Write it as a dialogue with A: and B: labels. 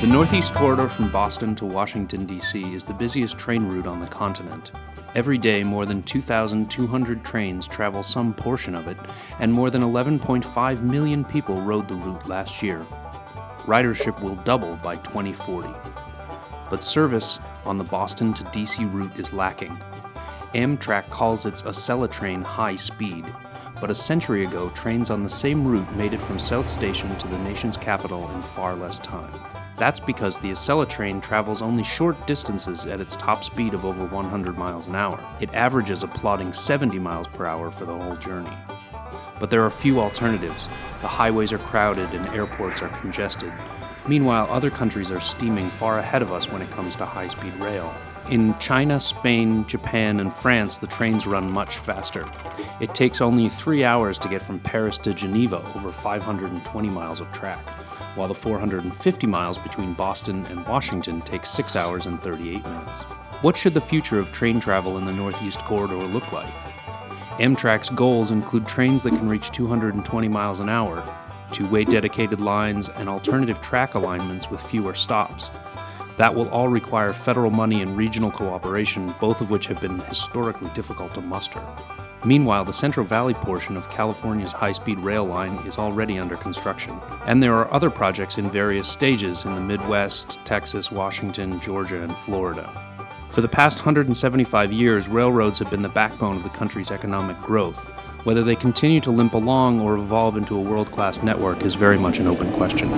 A: The Northeast Corridor from Boston to Washington, D.C. is the busiest train route on the continent. Every day, more than 2,200 trains travel some portion of it, and more than 11.5 million people rode the route last year. Ridership will double by 2040. But service on the Boston to D.C. route is lacking. Amtrak calls its Acela train high speed, but a century ago, trains on the same route made it from South Station to the nation's capital in far less time. That's because the Acela train travels only short distances at its top speed of over 100 miles an hour. It averages a plodding 70 miles per hour for the whole journey. But there are few alternatives. The highways are crowded and airports are congested. Meanwhile, other countries are steaming far ahead of us when it comes to high-speed rail. In China, Spain, Japan, and France, the trains run much faster. It takes only 3 hours to get from Paris to Geneva over 520 miles of track, while the 450 miles between Boston and Washington takes 6 hours and 38 minutes. What should the future of train travel in the Northeast Corridor look like? Amtrak's goals include trains that can reach 220 miles an hour, two-way dedicated lines, and alternative track alignments with fewer stops. That will all require federal money and regional cooperation, both of which have been historically difficult to muster. Meanwhile, the Central Valley portion of California's high-speed rail line is already under construction, and there are other projects in various stages in the Midwest, Texas, Washington, Georgia, and Florida. For the past 175 years, railroads have been the backbone of the country's economic growth. Whether they continue to limp along or evolve into a world-class network is very much an open question.